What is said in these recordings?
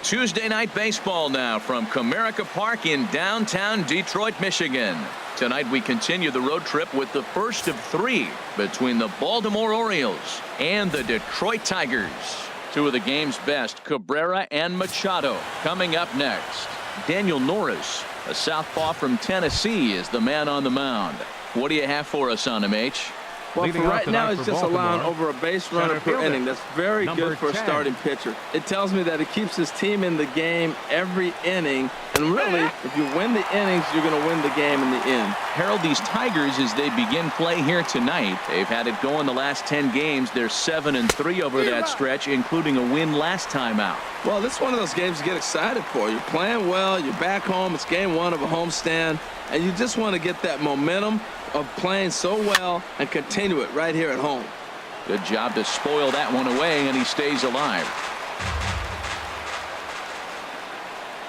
Tuesday night baseball now from Comerica Park in downtown Detroit, Michigan. Tonight we continue the road trip with the first of 3 between the Baltimore Orioles and the Detroit Tigers. 2 of the game's best, Cabrera and Machado, coming up next. Daniel Norris, a southpaw from Tennessee, is the man on the mound. What do you have for us on him, H? Well, for right now, it's just allowing over a base runner per inning. That's very good for a starting pitcher. It tells me that he keeps his team in the game every inning. And really, if you win the innings, you're going to win the game in the end. Harold, these Tigers, as they begin play here tonight, they've had it going the last 10 games. They're 7-3 over that stretch, including a win last time out. Well, this is one of those games you get excited for. You're playing well. You're back home. It's game 1 of a homestand. And you just want to get that momentum of playing so well and continue it right here at home. Good job to spoil that one away, and he stays alive.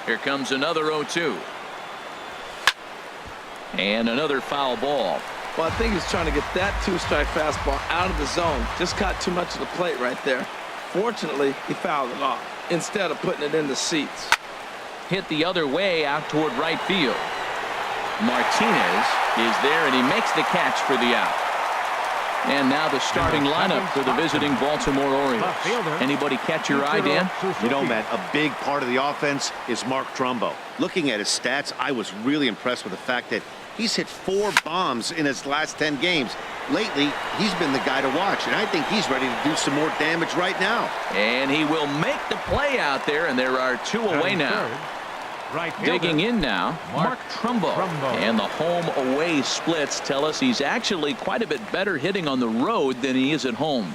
Here comes another 0-2. And another foul ball. Well, I think he's trying to get that 2-strike fastball out of the zone. Just caught too much of the plate right there. Fortunately, he fouled it off instead of putting it in the seats. Hit the other way out toward right field. Martinez is there, and he makes the catch for the out. And now the starting lineup for the visiting Baltimore Orioles. Anybody catch your eye, Dan? You know, Matt, a big part of the offense is Mark Trumbo. Looking at his stats, I was really impressed with the fact that he's hit 4 bombs in his last 10 games. Lately, he's been the guy to watch, and I think he's ready to do some more damage right now. And he will make the play out there, and there are 2 away now. Digging in now, Mark Trumbo. And the home-away splits tell us he's actually quite a bit better hitting on the road than he is at home.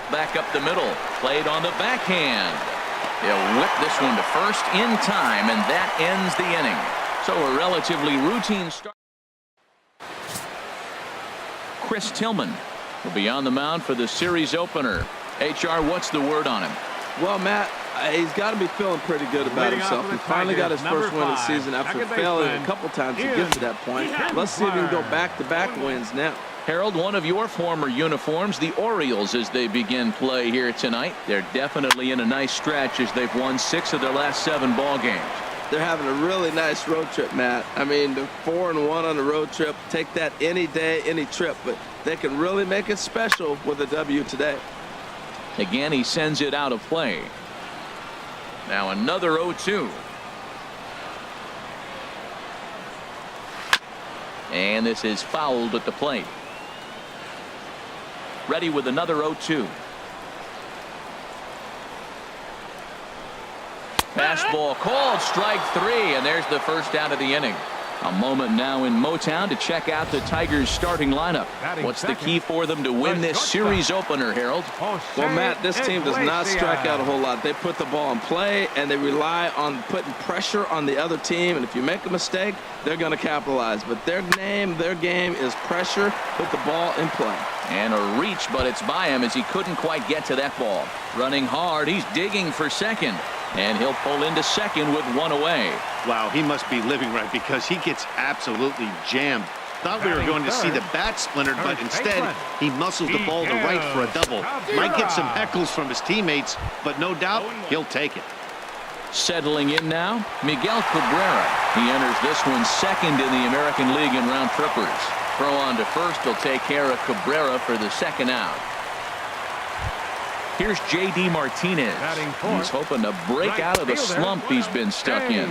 Back up the middle, played on the backhand. He'll whip this one to first in time, and that ends the inning. So a relatively routine start. Chris Tillman will be on the mound for the series opener. HR, what's the word on him? Well, Matt, he's got to be feeling pretty good about himself. He finally got his first win of the season after failing a couple times to get to that point. Let's see if he can go back-to-back wins now. Harold, one of your former uniforms, the Orioles, as they begin play here tonight. They're definitely in a nice stretch as they've won 6 of their last 7 ball games. They're having a really nice road trip, Matt. I mean, they're 4-1 on the road trip. Take that any day, any trip. But they can really make it special with a W today. Again, he sends it out of play. Now another 0-2. And this is fouled at the plate. Ready with another 0-2. Fastball called, strike 3, and there's the first out of the inning. A moment now in Motown to check out the Tigers starting lineup. What's the key for them to win this series opener, Harold? Well, Matt, this team does not strike out a whole lot. They put the ball in play, and they rely on putting pressure on the other team. And if you make a mistake, they're going to capitalize. But their game is pressure, put the ball in play. And a reach, but it's by him as he couldn't quite get to that ball. Running hard, he's digging for second. And he'll pull into second with 1 away. Wow, he must be living right because he gets absolutely jammed. Thought we were going to see the bat splintered, but instead he muscles the ball to right for a double. Might get some heckles from his teammates, but no doubt he'll take it. Settling in now, Miguel Cabrera. He enters this one second in the American League in round trippers. Throw on to first will take care of Cabrera for the second out. Here's J.D. Martinez. He's hoping to break out of the slump he's been stuck in.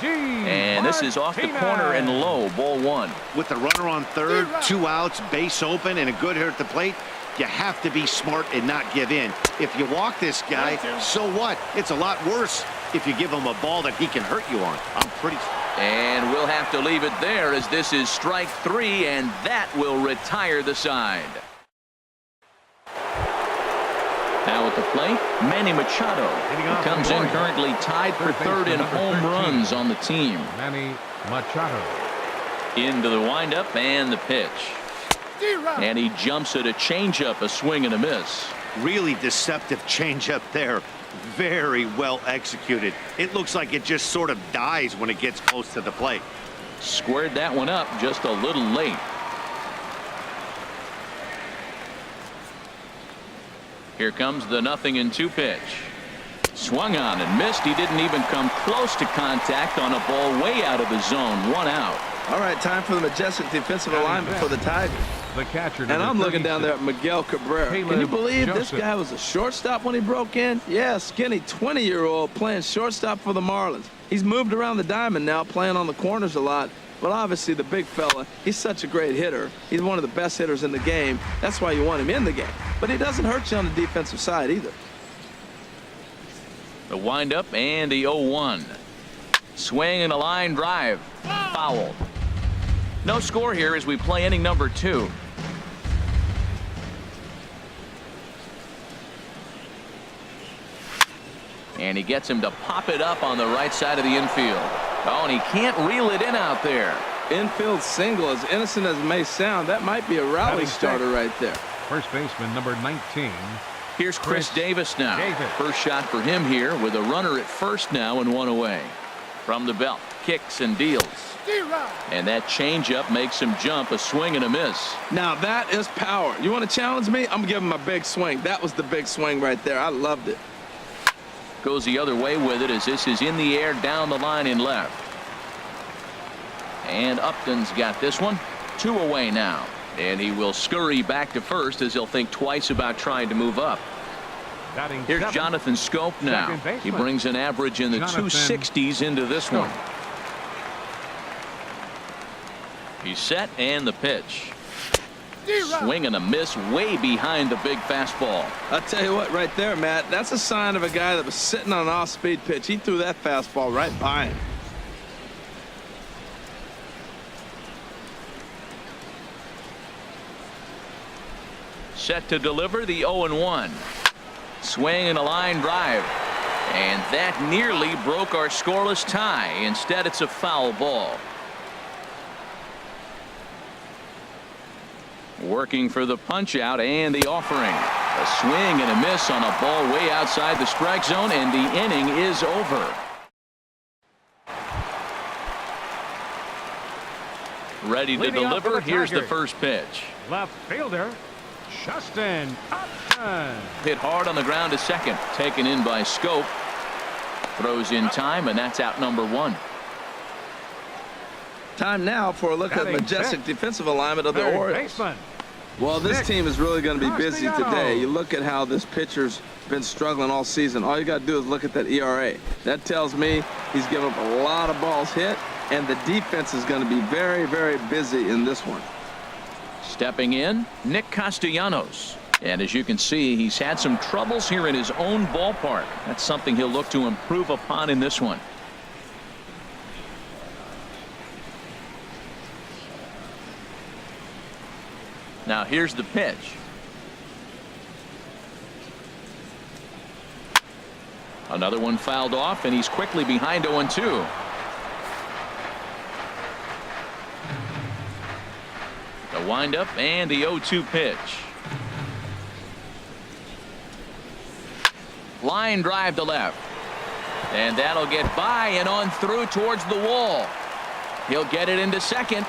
And this is off the corner and low, ball 1. With the runner on third, 2 outs, base open, and a good hitter at the plate, you have to be smart and not give in. If you walk this guy, so what? It's a lot worse if you give him a ball that he can hurt you on. And we'll have to leave it there as this is strike 3, and that will retire the side. Now at the plate, Manny Machado, who comes in currently tied for 3rd in home runs on the team. Manny Machado. Into the windup and the pitch. And he jumps at a changeup, a swing and a miss. Really deceptive changeup there. Very well executed. It looks like it just sort of dies when it gets close to the plate. Squared that one up just a little late. Here comes the 0-2 pitch. Swung on and missed. He didn't even come close to contact on a ball way out of the zone. 1 out. All right, time for the majestic defensive alignment for the Tigers. The catcher, and I'm looking down there at Miguel Cabrera. Can you believe this guy was a shortstop when he broke in? Yeah, skinny 20-year-old playing shortstop for the Marlins. He's moved around the diamond now, playing on the corners a lot. But obviously the big fella, he's such a great hitter. He's one of the best hitters in the game. That's why you want him in the game. But he doesn't hurt you on the defensive side either. The windup and the 0-1. Swing and a line drive. Foul. No score here as we play inning number 2. And he gets him to pop it up on the right side of the infield. Oh, and he can't reel it in out there. Infield single, as innocent as it may sound, that might be a rally starter right there. First baseman number 19. Here's Chris Davis now. First shot for him here with a runner at first now and 1 away. From the belt, kicks and deals. And that changeup makes him jump. A swing and a miss. Now that is power. You want to challenge me? I'm going to give him a big swing. That was the big swing right there. I loved it. Goes the other way with it as this is in the air down the line in left. And Upton's got this one. 2 away now. And he will scurry back to first as he'll think twice about trying to move up. Here's Jonathan Scope now. He brings an average in the 260s into this one. He's set and the pitch. Swing and a miss way behind the big fastball. I'll tell you what, right there, Matt, that's a sign of a guy that was sitting on an off-speed pitch. He threw that fastball right by him. Set to deliver the 0-1. Swing and a line drive. And that nearly broke our scoreless tie. Instead, it's a foul ball. Working for the punch out and the offering. A swing and a miss on a ball way outside the strike zone, and the inning is over. Ready to deliver. Here's the first pitch. Left fielder Justin Upton. Hit hard on the ground to second. Taken in by Scope. Throws in time, and that's out number 1. Time now for a look at the majestic defensive alignment of the Orioles. Well, this team is really going to be busy today. You look at how this pitcher's been struggling all season. All you got to do is look at that ERA. That tells me he's given up a lot of balls hit, and the defense is going to be very, very busy in this one. Stepping in, Nick Castellanos. And as you can see, he's had some troubles here in his own ballpark. That's something he'll look to improve upon in this one. Now here's the pitch. Another one fouled off, and he's quickly behind 0-2. The windup and the 0-2 pitch. Line drive to left. And that'll get by and on through towards the wall. He'll get it into second.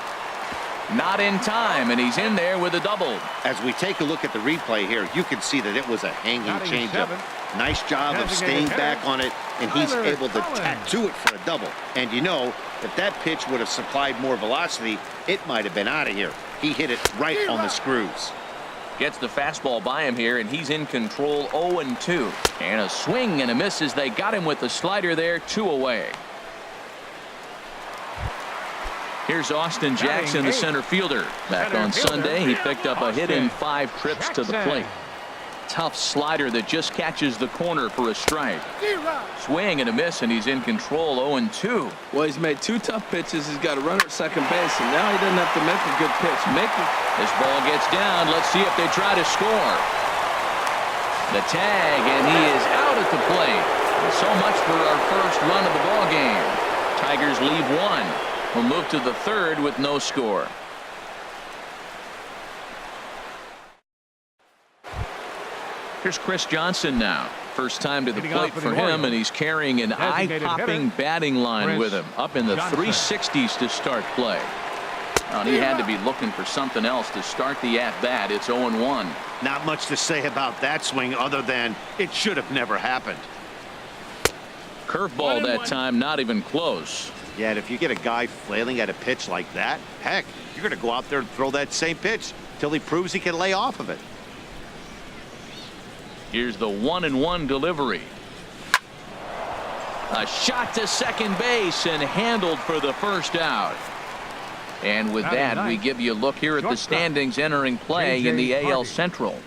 Not in time, and he's in there with a double. As we take a look at the replay here, you can see that it was a hanging changeup. Nice job of staying back on it, and he's able to tattoo it for a double. And you know, if that pitch would have supplied more velocity, it might have been out of here. He hit it right on the screws. Gets the fastball by him here, and he's in control. 0-2. And a swing and a miss as they got him with the slider there. 2 away. Here's Austin Jackson, the center fielder. Back on Sunday, he picked up a hit in 5 trips to the plate. Tough slider that just catches the corner for a strike. Swing and a miss, and he's in control. 0-2. Well, he's made 2 tough pitches. He's got a runner at second base, and now he doesn't have to make a good pitch. This ball gets down. Let's see if they try to score. The tag, and he is out at the plate. So much for our first run of the ball game. Tigers lead 1. We'll move to the 3rd with no score. Here's Chris Johnson now. First time to the plate for him, and he's carrying an eye-popping batting line with him. Up in the 360s to start play. And he had to be looking for something else to start the at-bat. It's 0-1. Not much to say about that swing other than it should have never happened. Curveball that time, not even close. Yeah, and if you get a guy flailing at a pitch like that, heck, you're going to go out there and throw that same pitch till he proves he can lay off of it. Here's the 1-1 delivery. A shot to second base and handled for the first out. And with that, we give you a look here at the standings entering play in the AL Central.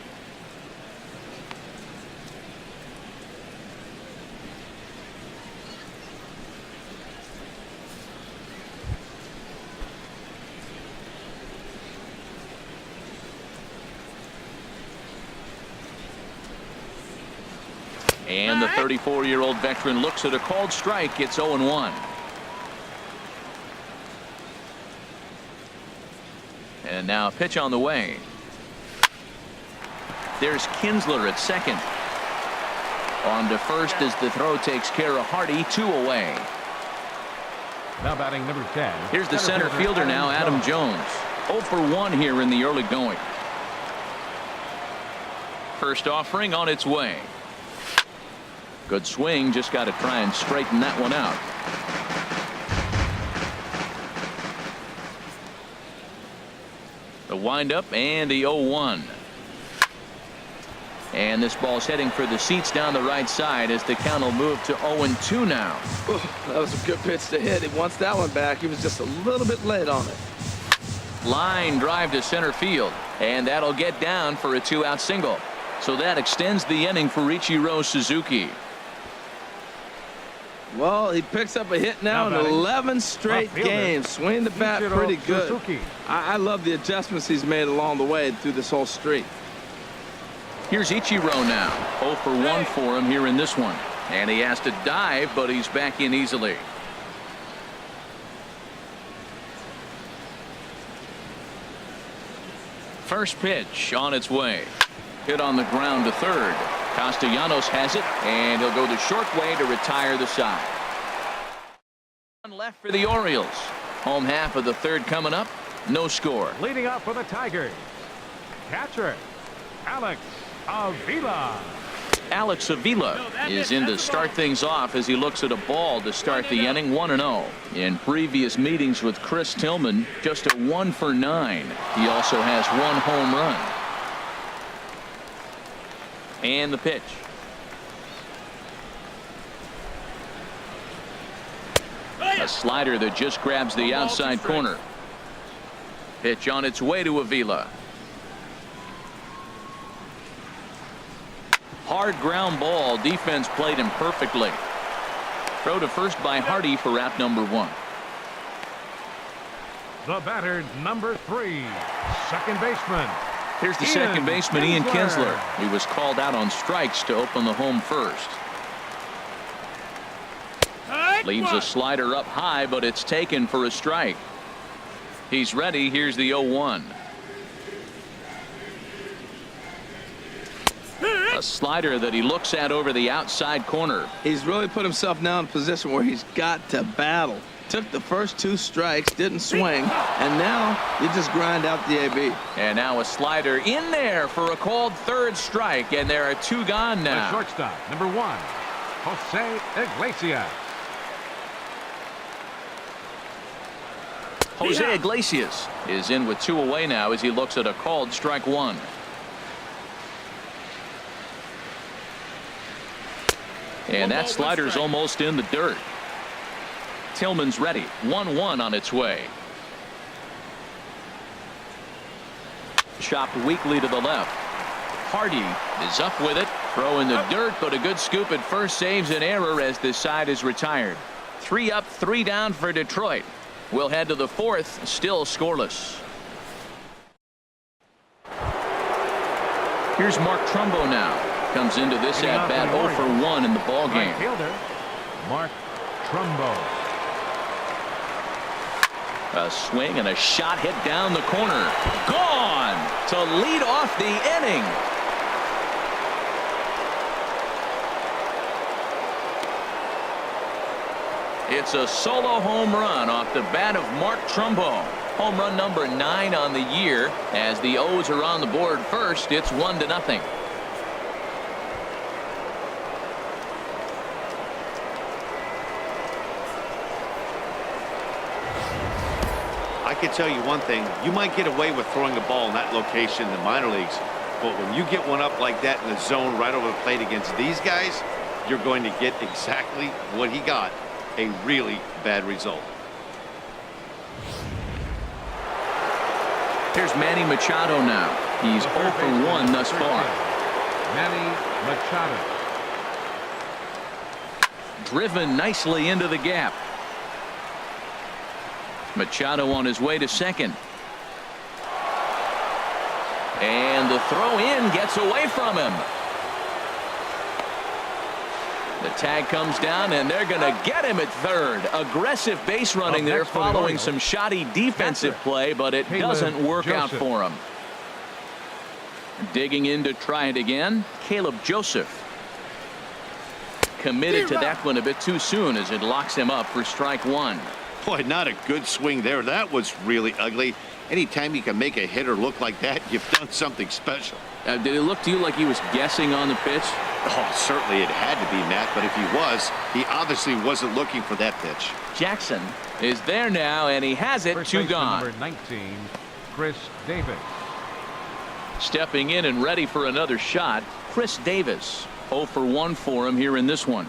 And the 34-year-old veteran looks at a called strike. It's 0-1. And now a pitch on the way. There's Kinsler at second. On to first as the throw takes care of Hardy. 2 away. Now batting number 10. Here's the center fielder now, Adam Jones. 0 for 1 here in the early going. First offering on its way. Good swing, just got to try and straighten that one out. The windup and the 0-1. And this ball's heading for the seats down the right side as the count will move to 0-2 now. That was a good pitch to hit. He wants that one back. He was just a little bit late on it. Line drive to center field, and that'll get down for a 2-out single. So that extends the inning for Ichiro Suzuki. Well, he picks up a hit now in 11 straight games. Swinging the bat pretty good. I love the adjustments he's made along the way through this whole streak. Here's Ichiro now. 0 for 1 for him here in this one. And he has to dive, but he's back in easily. First pitch on its way. Hit on the ground to third. Castellanos has it, and he'll go the short way to retire the side. One left for the Orioles. Home half of the third coming up. No score. Leading off for the Tigers, catcher Alex Avila. Alex Avila is in to start things off as he looks at a ball to start the inning. 1-0. In previous meetings with Chris Tillman, just a 1 for 9. He also has 1 home run. And the pitch. A slider that just grabs the outside corner. Pitch on its way to Avila. Hard ground ball. Defense played him perfectly. Throw to first by Hardy for out number 1. The batter, number 3, second baseman. Here's the second baseman, Ian Kinsler. He was called out on strikes to open the home first. Leaves a slider up high, but it's taken for a strike. He's ready. Here's the 0-1. A slider that he looks at over the outside corner. He's really put himself now in a position where he's got to battle. Took the first 2 strikes, didn't swing, and now you just grind out the AB. And now a slider in there for a called third strike, and there are 2 gone now. The shortstop, number 1, Jose Iglesias. Jose Iglesias is in with 2 away now as he looks at a called strike 1. And that slider's almost in the dirt. Tillman's ready. 1-1 on its way. Chopped weakly to the left. Hardy is up with it. Throw in the dirt, but a good scoop at first saves an error as this side is retired. 3 up, 3 down for Detroit. We'll head to the 4th, still scoreless. Here's Mark Trumbo now. Comes into this at bat 0 for 1 in the ball game. Fielder, Mark Trumbo. A swing and a shot hit down the corner. Gone to lead off the inning. It's a solo home run off the bat of Mark Trumbo. Home run number 9 on the year. As the O's are on the board first, it's 1-0. I can tell you one thing. You might get away with throwing a ball in that location in the minor leagues, but when you get one up like that in the zone right over the plate against these guys, you're going to get exactly what he got, a really bad result. Here's Manny Machado now. He's 0 for 1 thus far. Manny Machado. Driven nicely into the gap. Machado on his way to second. And the throw in gets away from him. The tag comes down, and they're going to get him at third. Aggressive base running there following some shoddy defensive play, but it doesn't work out for him. Digging in to try it again, Caleb Joseph. Committed to that one a bit too soon as it locks him up for strike one. Boy, not a good swing there. That was really ugly. Anytime you can make a hitter look like that, you've done something special. Did it look to you like he was guessing on the pitch? Oh, certainly it had to be, Matt, but if he was, he obviously wasn't looking for that pitch. Jackson is there now, and he has it. Two gone. Number 19, Chris Davis. Stepping in and ready for another shot, Chris Davis. 0 for 1 for him here in this one.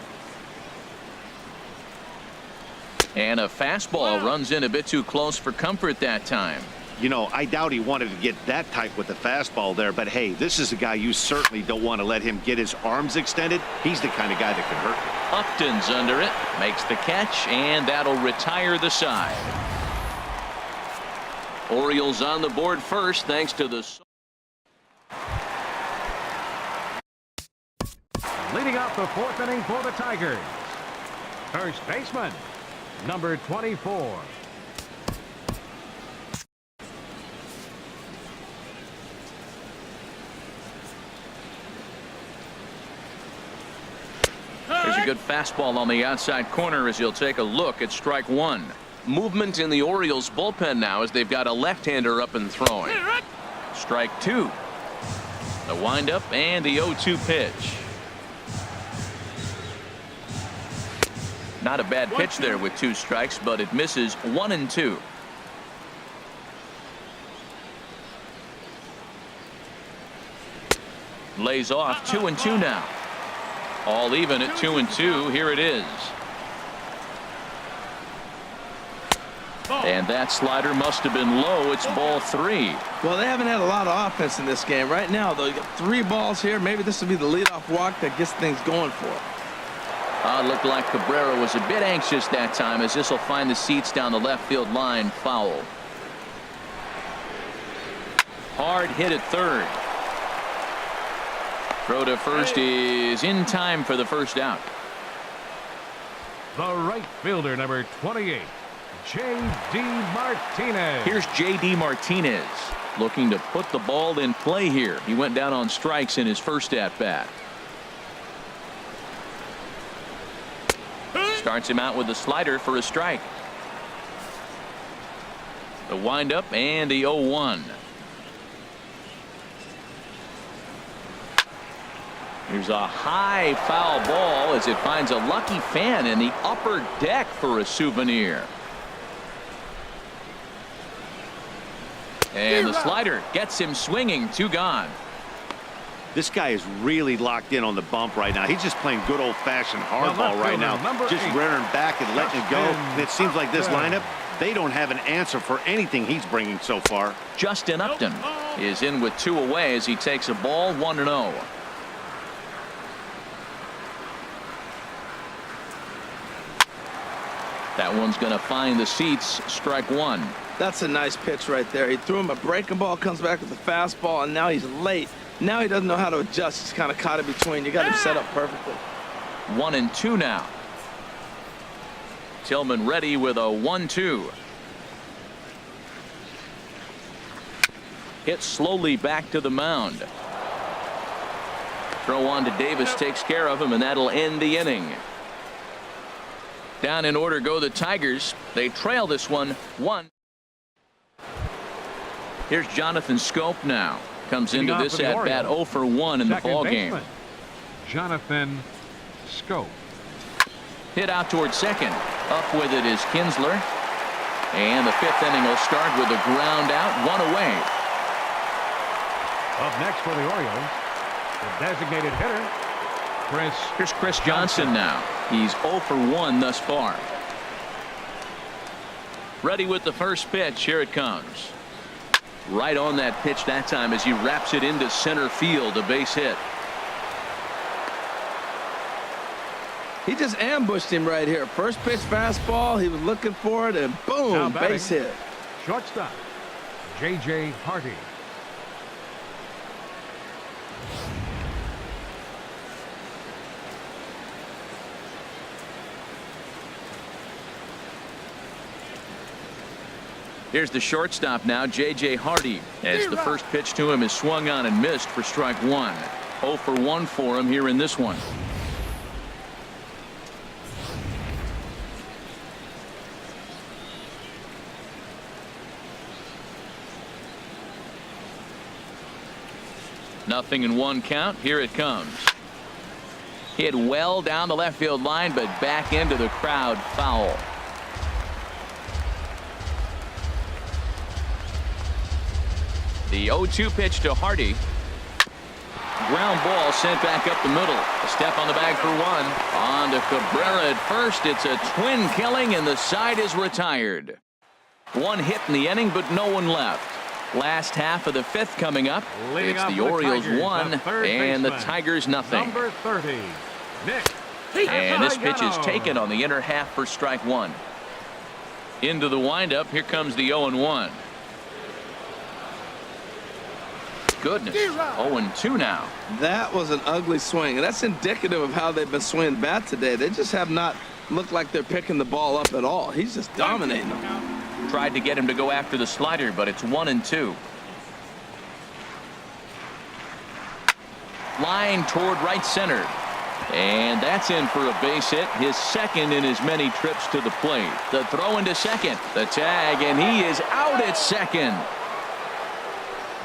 And a fastball runs in a bit too close for comfort that time. You know, I doubt he wanted to get that tight with the fastball there, but hey, this is a guy you certainly don't want to let him get his arms extended. He's the kind of guy that can hurt you. Upton's under it, makes the catch, and that'll retire the side. Orioles on the board first thanks to the... Leading out the fourth inning for the Tigers, first baseman, number 24. There's a good fastball on the outside corner as he'll take a look at strike one. Movement in the Orioles bullpen now as they've got a left-hander up and throwing. Strike two. The windup and the 0-2 pitch. Not a bad pitch there with 2 strikes, but it misses 1 and 2. Lays off 2 and 2 now. All even at 2 and 2. Here it is. And that slider must have been low. It's ball 3. Well, they haven't had a lot of offense in this game. Right now, though, you got 3 balls here. Maybe this will be the leadoff walk that gets things going for it. Looked like Cabrera was a bit anxious that time as this will find the seats down the left field line foul. Hard hit at third. Throw to first is in time for the first out. The right fielder, number 28, J.D. Martinez. Here's J.D. Martinez looking to put the ball in play here. He went down on strikes in his first at bat. Starts him out with a slider for a strike. The windup and the 0-1. Here's a high foul ball as it finds a lucky fan in the upper deck for a souvenir. And the slider gets him swinging. 2 gone. This guy is really locked in on the bump right now. He's just playing good old-fashioned hardball right now. Just rearing back and letting it go. And it seems like this lineup, they don't have an answer for anything he's bringing so far. Justin Upton is in with 2 away as he takes a ball 1-0. That one's going to find the seats. Strike 1. That's a nice pitch right there. He threw him a breaking ball, comes back with the fastball, and now he's late. Now he doesn't know how to adjust. He's kind of caught in between. You got him set up perfectly. 1 and 2 now. Tillman ready with a 1-2. Hit slowly back to the mound. Throw on to Davis takes care of him, and that'll end the inning. Down in order go the Tigers. They trail this one 1. Here's Jonathan Scope now. Comes into this at bat 0 for 1 in the ball game. Jonathan Scope. Hit out toward second. Up with it is Kinsler. And the fifth inning will start with a ground out, one away. Up next for the Orioles, the designated hitter, Here's Chris Johnson now. He's 0 for 1 thus far. Ready with the first pitch. Here it comes. Right on that pitch that time as he wraps it into center field, a base hit. He just ambushed him right here. First pitch fastball. He was looking for it, and boom, base hit. Shortstop, J.J. Hardy. Here's the shortstop now, J.J. Hardy, as the first pitch to him is swung on and missed for strike one. 0 for 1 for him here in this one. Nothing in 1 count. Here it comes. Hit well down the left field line, but back into the crowd, foul. The 0-2 pitch to Hardy. Ground ball sent back up the middle. A step on the bag for one. On to Cabrera at first. It's a twin killing, and the side is retired. 1 hit in the inning, but no one left. Last half of the 5th coming up. It's the Orioles 1 and the Tigers nothing. Number 30, Nick. And this pitch is taken on the inner half for strike one. Into the windup. Here comes the 0-1. Goodness. 0-2 now. That was an ugly swing. And that's indicative of how they've been swinging bat today. They just have not looked like they're picking the ball up at all. He's just dominating them. Tried to get him to go after the slider, but it's 1-2. Line toward right center. And that's in for a base hit, his second in as many trips to the plate. The throw into second. The tag, and he is out at second.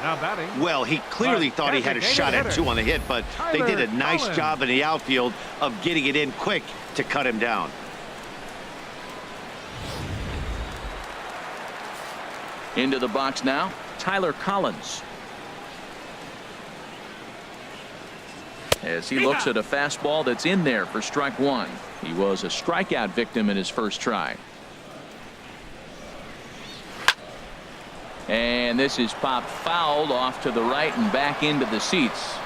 Now batting. Well, he clearly thought he had a shot at 2 on the hit, but they did a nice job in the outfield of getting it in quick to cut him down. Into the box now, Tyler Collins. As he looks at a fastball that's in there for strike one. He was a strikeout victim in his first try. And this is popped fouled off to the right and back into the seats.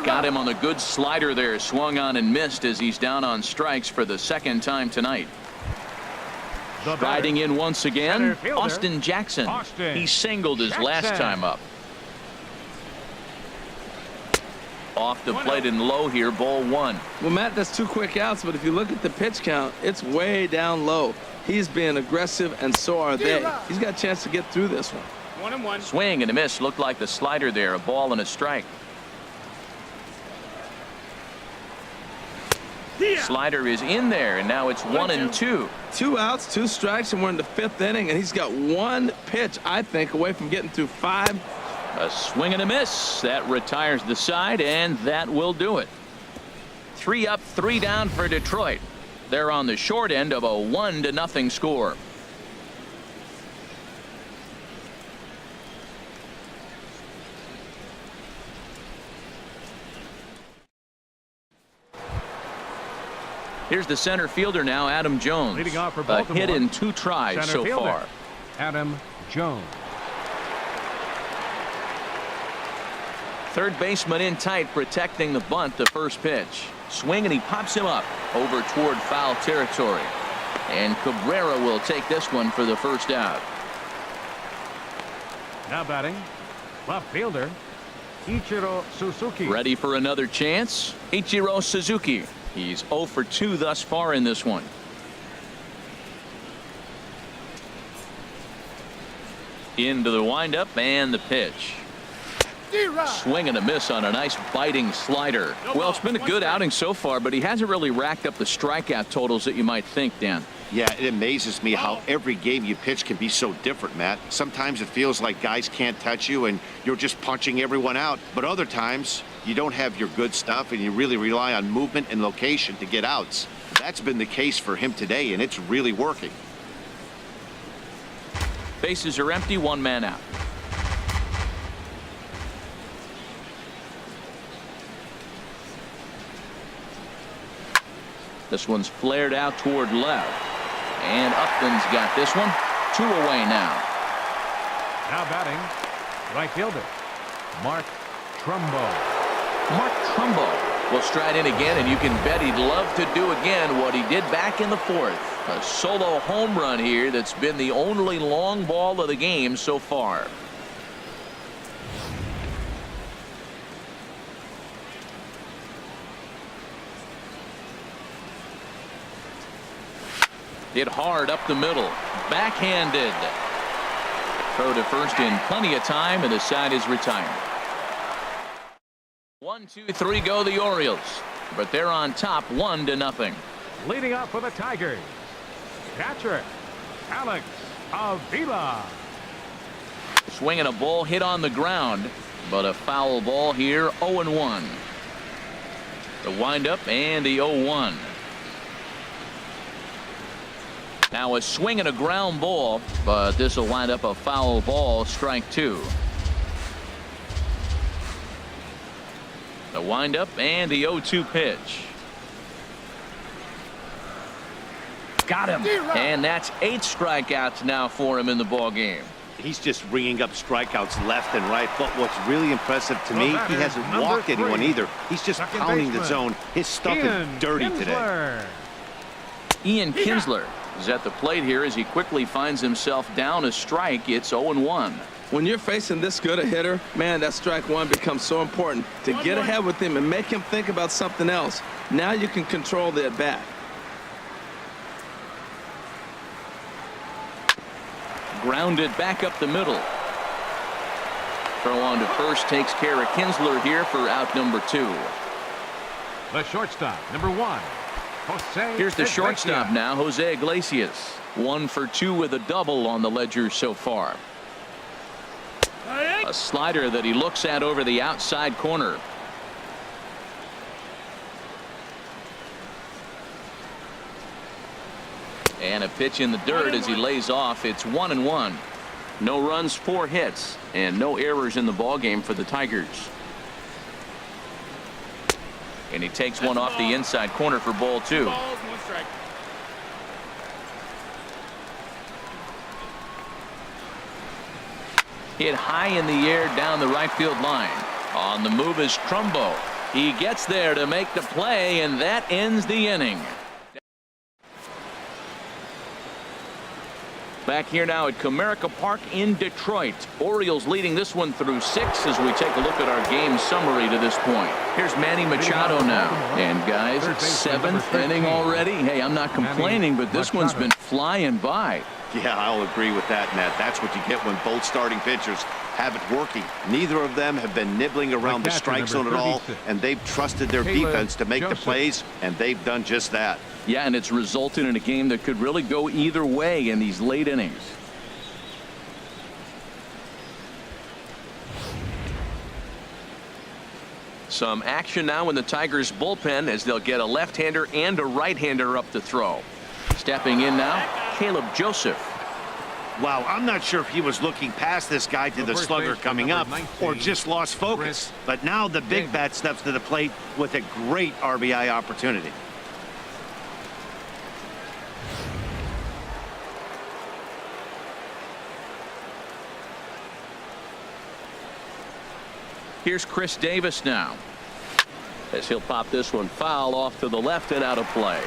Got him on the good slider there. Swung on and missed as he's down on strikes for the second time tonight. Striding in once again, Austin Jackson. He singled his last time up. Off the plate and low here, ball one. Well, Matt, that's 2 quick outs, but if you look at the pitch count, it's way down low. He's being aggressive, and so are they. He's got a chance to get through this one. 1-1. Swing and a miss. Looked like the slider there. A ball and a strike. Slider is in there, and now it's 1-2. 2 outs, 2 strikes, and we're in the 5th inning, and he's got 1 pitch, I think, away from getting through 5. A swing and a miss. That retires the side, and that will do it. 3 up, 3 down for Detroit. They're on the short end of a 1-0 score. Here's the center fielder now, Adam Jones. Leading off for a Baltimore, hit in 2 tries center so fielder, far. Adam Jones. Third baseman in tight, protecting the bunt. The first pitch. Swing, and he pops him up over toward foul territory. And Cabrera will take this one for the first out. Now batting, left fielder, Ichiro Suzuki. Ready for another chance? Ichiro Suzuki. He's 0 for 2 thus far in this one. Into the windup and the pitch. Swing and a miss on a nice biting slider. Well, it's been a good outing so far, but he hasn't really racked up the strikeout totals that you might think, Dan. Yeah, it amazes me how every game you pitch can be so different, Matt. Sometimes it feels like guys can't touch you and you're just punching everyone out. But other times, you don't have your good stuff and you really rely on movement and location to get outs. That's been the case for him today, and it's really working. Bases are empty, one man out. This one's flared out toward left. And Upton's got this one. 2 away now. Now batting, right fielder, Mark Trumbo. Mark Trumbo will stride in again, and you can bet he'd love to do again what he did back in the 4th. A solo home run here that's been the only long ball of the game so far. Hit hard up the middle. Backhanded. Throw to first in plenty of time, and the side is retired. 1, 2, 3 go the Orioles, but they're on top 1-0. Leading up for the Tigers, catcher Alex Avila. Swinging a ball hit on the ground, but a foul ball here. 0-1. The windup and the 0-1. Now a swing and a ground ball, but this will wind up a foul ball. Strike 2. The windup and the 0-2 pitch. Got him. And that's 8 strikeouts now for him in the ball game. He's just ringing up strikeouts left and right. But what's really impressive to me, he hasn't walked anyone either. He's just pounding the zone. His stuff is dirty today. Ian Kinsler is at the plate here as he quickly finds himself down a strike. It's 0-1. When you're facing this good a hitter, man, that strike 1 becomes so important to get ahead with him and make him think about something else. Now you can control the at bat. Grounded back up the middle. Throw on to first takes care of Kinsler here for out number 2. The shortstop, number 1. Jose Here's the shortstop Iglesias. now, Jose Iglesias. 1 for 2 with a double on the ledger so far. A slider that he looks at over the outside corner. And a pitch in the dirt as he lays off. It's 1-1. No runs, 4 hits, and no errors in the ball game for the Tigers. And he takes one off the inside corner for ball 2. Hit high in the air down the right field line. On the move is Trumbo. He gets there to make the play, and that ends the inning. Back here now at Comerica Park in Detroit. Orioles leading this one through 6 as we take a look at our game summary to this point. Here's Manny Machado now. And guys, 7th inning already. Hey, I'm not complaining, but this one's been flying by. Yeah, I'll agree with that, Matt. That's what you get when both starting pitchers have it working. Neither of them have been nibbling around the strike zone at all, and they've trusted their defense to make the plays, and they've done just that. Yeah, and it's resulted in a game that could really go either way in these late innings. Some action now in the Tigers bullpen as they'll get a left-hander and a right-hander up to throw. Stepping in now, Caleb Joseph. Wow, I'm not sure if he was looking past this guy to the slugger coming up or just lost focus. But now the big bat steps to the plate with a great RBI opportunity. Here's Chris Davis now, as he'll pop this one foul off to the left and out of play.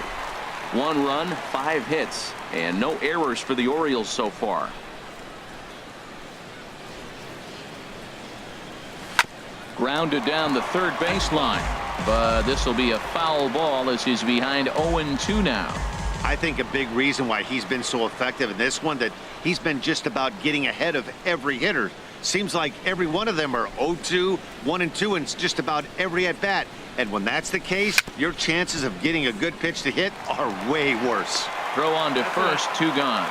1 run, 5 hits, and no errors for the Orioles so far. Grounded down the third baseline, but this will be a foul ball as he's behind 0-2 now. I think a big reason why he's been so effective in this one, that he's been just about getting ahead of every hitter. Seems like every one of them are 0-2, 1-2 in just about every at bat. And when that's the case, your chances of getting a good pitch to hit are way worse. Throw on to first, 2 gone.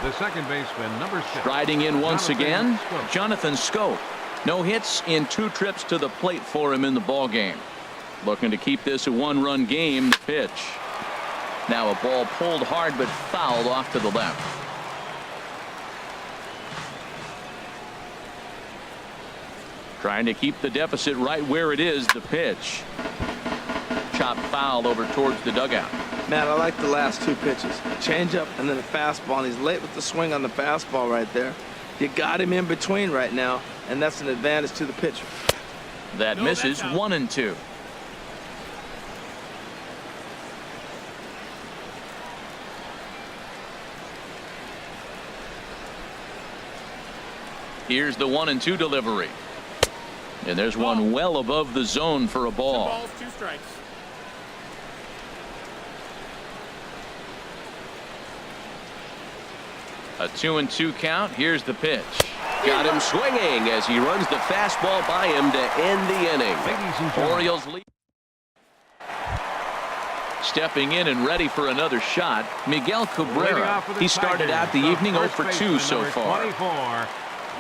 The second baseman, number 6. Striding in once again, Schoop. Jonathan Schoop. No hits in 2 trips to the plate for him in the ball game. Looking to keep this a 1-run game. The pitch. Now a ball pulled hard but fouled off to the left. Trying to keep the deficit right where it is. The pitch. Chopped foul over towards the dugout. Man, I like the last 2 pitches. Change up and then a fastball. And he's late with the swing on the fastball right there. You got him in between right now, and that's an advantage to the pitcher. That misses 1-2. Here's the 1-2 delivery. And there's one well above the zone for a ball. 2 balls, 2 strikes. A 2-2 count. Here's the pitch. Got him swinging as he runs the fastball by him to end the inning. Orioles lead. Stepping in and ready for another shot, Miguel Cabrera. He started out the evening 0 for 2 so far. 24,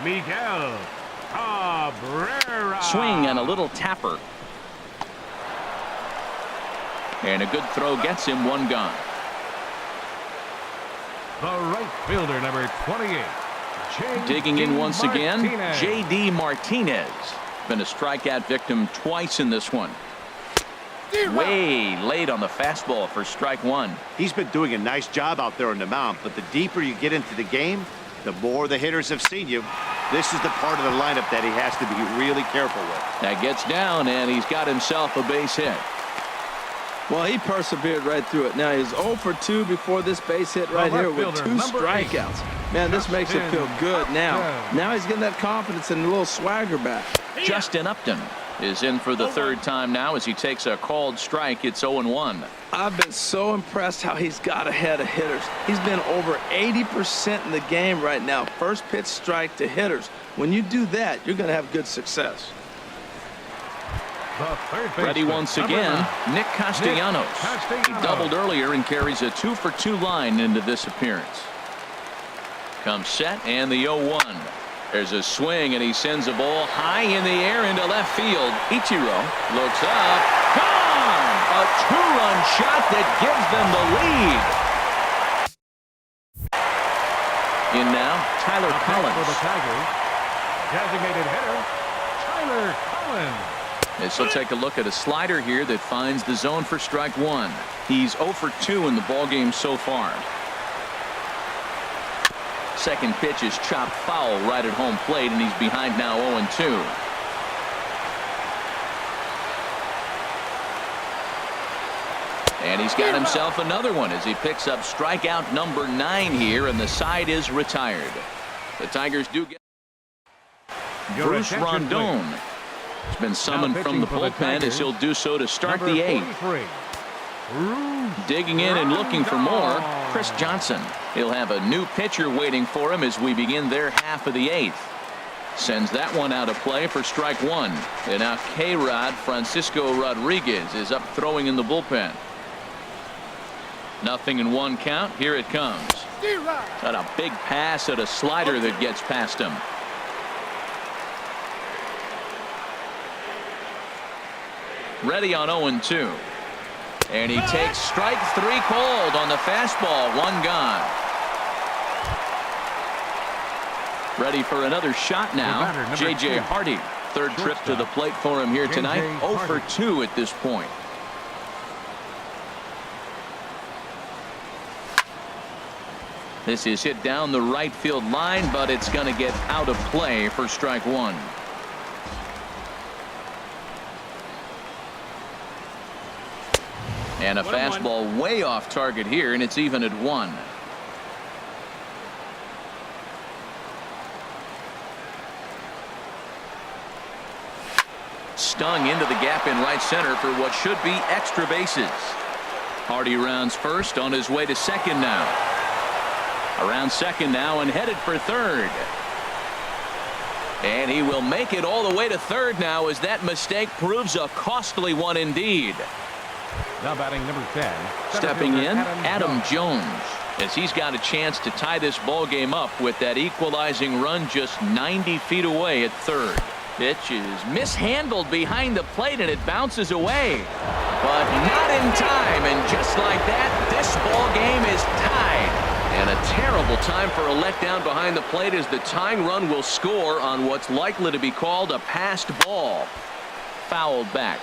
Miguel Cabrera. Swing and a little tapper. And a good throw gets him 1 gone. The right fielder, number 28. Digging in once again, Martinez. J.D. Martinez. Been a strikeout victim twice in this one. Way late on the fastball for strike 1. He's been doing a nice job out there on the mound, but the deeper you get into the game, the more the hitters have seen you. This is the part of the lineup that he has to be really careful with. That gets down, and he's got himself a base hit. Well, he persevered right through it. Now he's 0 for 2 before this base hit right here with 2 strikeouts. Man, this makes him feel good now. Now he's getting that confidence and a little swagger back. Justin Upton is in for the 3rd time now as he takes a called strike. It's 0-1. I've been so impressed how he's got ahead of hitters. He's been over 80% in the game right now. First pitch strike to hitters. When you do that, you're going to have good success. Ready once again, Nick Castellanos. He doubled earlier and carries a 2 for 2 line into this appearance. Comes set and the 0-1. There's a swing and he sends a ball high in the air into left field. Ichiro looks up. Gone! A 2-run shot that gives them the lead. In now, Tyler Collins. For the Tigers, designated hitter, Tyler Collins. This will take a look at a slider here that finds the zone for strike 1. He's 0 for 2 in the ballgame so far. Second pitch is chopped foul right at home plate, and he's behind now 0-2. And he's got himself another one as he picks up strikeout number 9 here, and the side is retired. The Tigers do get Bruce Rondon. He's been summoned from the bullpen as he'll do so to start the 8th. Digging in and looking for more, Chris Johnson. He'll have a new pitcher waiting for him as we begin their half of the 8th. Sends that one out of play for strike 1. And now K-Rod Francisco Rodriguez is up throwing in the bullpen. 0-1 count. Here it comes. Got a big pass at a slider that gets past him. Ready on 0-2. And he takes strike 3 called on the fastball. 1 gone. Ready for another shot now. J.J. Hardy. 3rd trip to the plate for him here tonight. 0 for 2 at this point. This is hit down the right field line, but it's going to get out of play for strike 1. And a fastball way off target here, and it's even at 1. Stung into the gap in right center for what should be extra bases. Hardy rounds first, on his way to second now. Around second now and headed for third. And he will make it all the way to third now as that mistake proves a costly one indeed. Now batting number 10. Stepping in, Adam Jones. as he's got a chance to tie this ball game up with that equalizing run just 90 feet away at third. Pitch is mishandled behind the plate, and it bounces away, but not in time. And just like that, this ball game is tied. And a terrible time for a letdown behind the plate, as the tying run will score on what's likely to be called a passed ball. Fouled back.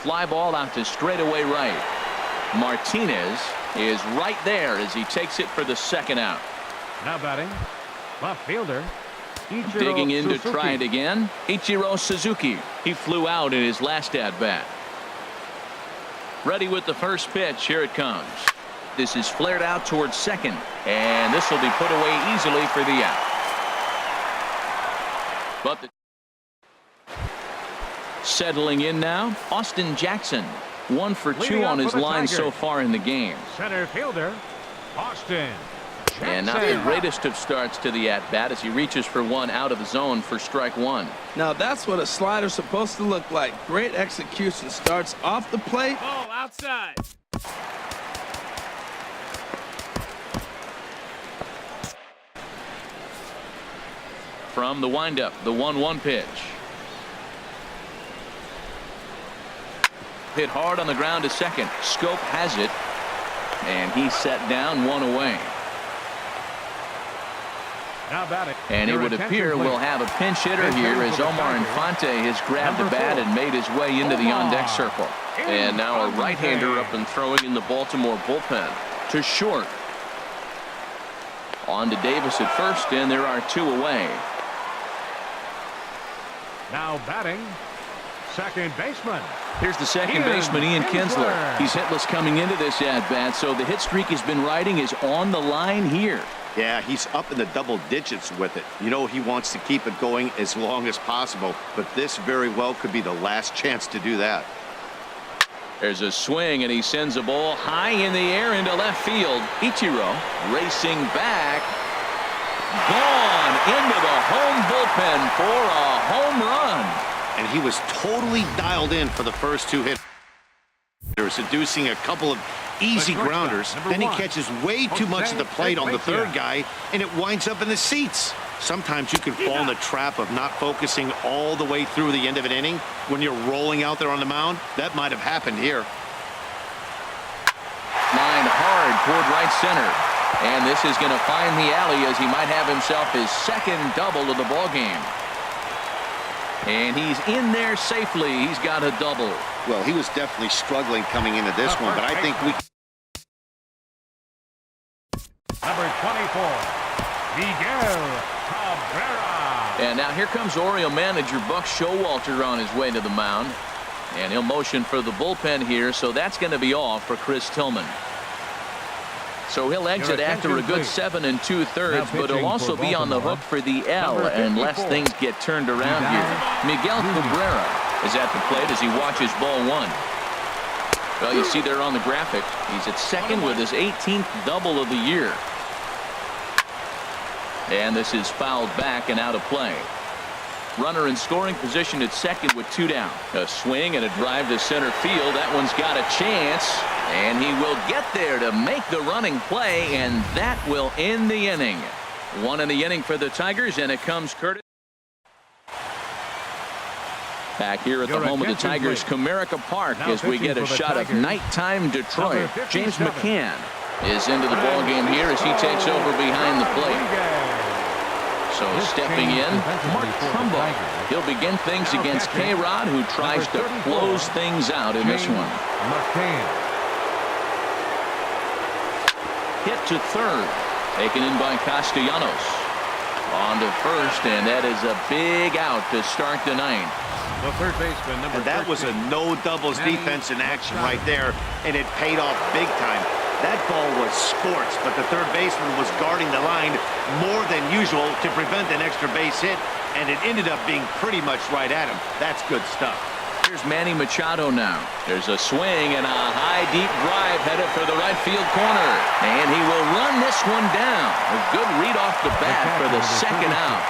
Fly ball out to straightaway right. Martinez is right there as he takes it for the second out. Now batting, left fielder. Ichiro Digging in Suzuki. to try it again. Ichiro Suzuki. He flew out in his last at bat. Ready with the first pitch. Here it comes. This is flared out towards second, and this will be put away easily for the out. But the settling in now, Austin Jackson. 1 for 2 Leading on off his for the line Tigers. so far in the game. Center fielder, Austin Jackson. And not the greatest of starts to the at-bat as he reaches for one out of the zone for strike one. Now that's what a slider's supposed to look like. Great execution. Starts off the plate. Ball outside. From the windup, the 1-1 pitch. Hit hard on the ground to second. Scope has it, and he's set down, one away. Now batting. And it Your would attention, appear please. we'll have a pinch hitter here as Omar Infante has grabbed the Number bat 4. and made his way into the on-deck circle. And now a Infante. right-hander up and throwing in the Baltimore bullpen. To short. On to Davis at first, and there are 2 away. Now batting, second baseman. Here's the second Ian baseman, Ian Kinsler. Kinsler. He's hitless coming into this at-bat, so the hit streak he's been riding is on the line here. Yeah, he's up in the double digits with it. You know, he wants to keep it going as long as possible, but this very well could be the last chance to do that. There's a swing, and he sends a ball high in the air into left field. Ichiro racing back. Gone into the home bullpen for a home run. And he was totally dialed in for the first 2 hitters, seducing a couple of easy grounders. Then he catches way too much of the plate on the third guy, and it winds up in the seats. Sometimes you can fall in the trap of not focusing all the way through the end of an inning when you're rolling out there on the mound. That might have happened here. Line hard toward right center. And this is going to find the alley as he might have himself his second double of the ball game. And he's in there safely. He's got a double. Well, he was definitely struggling coming into this one, but I think we... Number 24, Miguel Cabrera. And now here comes Oriole manager Buck Showalter on his way to the mound. And he'll motion for the bullpen here, so that's going to be all for Chris Tillman. So he'll exit after a good 7 2/3, but he'll also be on the hook for the L unless things get turned around here. Miguel Cabrera is at the plate as he watches ball 1. Well, you see there on the graphic, he's at second with his 18th double of the year. And this is fouled back and out of play. Runner in scoring position at second with 2 down. A swing and a drive to center field. That one's got a chance. And he will get there to make the running play, and that will end the inning. 1 in the inning for the Tigers, and it comes Curtis. Back here at the home of the Tigers, Comerica Park, as we get a shot of nighttime Detroit. James McCann is into the ball game here as he takes over behind the plate. So stepping in, Mark Trumbo. He'll begin things against K-Rod, who tries to close things out in this one. Hit to third, taken in by Castellanos. On to first, and that is a big out to start the ninth. The third baseman, number And that was a no doubles defense in action right there, and it paid off big time. That ball was scorched, but the third baseman was guarding the line more than usual to prevent an extra base hit, and it ended up being pretty much right at him. That's good stuff. Here's Manny Machado now. There's a swing and a high deep drive headed for the right field corner, and he will run this one down. A good read off the bat for the second out.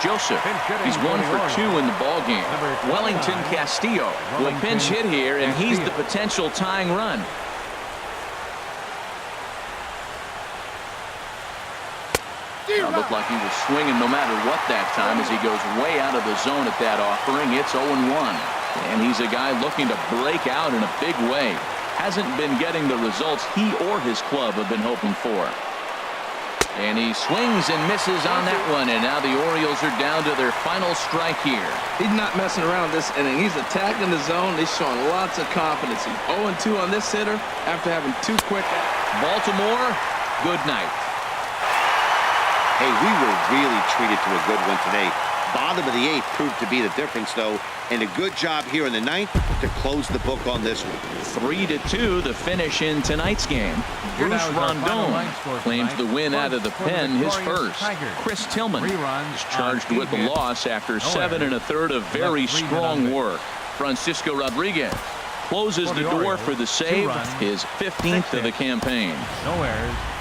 Joseph. He's 1 for 2 in the ballgame. Wellington Castillo will pinch hit here, and he's the potential tying run. It looked like he was swinging no matter what that time as he goes way out of the zone at that offering. It's 0-1. And he's a guy looking to break out in a big way. Hasn't been getting the results he or his club have been hoping for. And he swings and misses on that one. And now the Orioles are down to their final strike here. He's not messing around this inning. He's attacking the zone. He's showing lots of confidence. He's 0-2 on this hitter after having 2 quick. Baltimore, good night. Hey, we were really treated to a good one today. Bottom of the 8th proved to be the difference, though, and a good job here in the 9th to close the book on this one. 3-2 the finish in tonight's game. Bruce Rondon claims the win out of the pen, his first. Chris Tillman is charged with the loss after 7 1/3 of very strong work. Francisco Rodriguez closes the door for the save, his 15th of the campaign.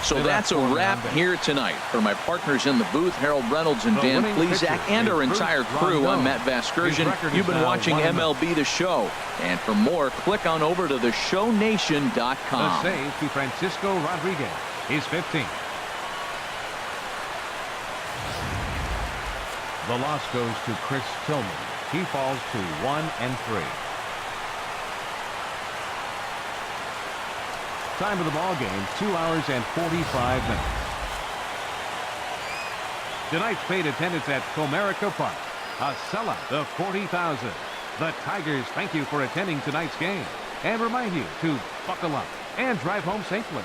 So that's a wrap here tonight. For my partners in the booth, Harold Reynolds and Dan Plesac, and our entire crew, I'm Matt Vasgersian. You've been watching MLB The Show. And for more, click on over to theshownation.com. The save to Francisco Rodriguez, his 15th. The loss goes to Chris Tillman. He falls to 1-3. Time of the ball game, 2 hours and 45 minutes. Tonight's paid attendance at Comerica Park, a sellout of 40,000. The Tigers thank you for attending tonight's game and remind you to buckle up and drive home safely.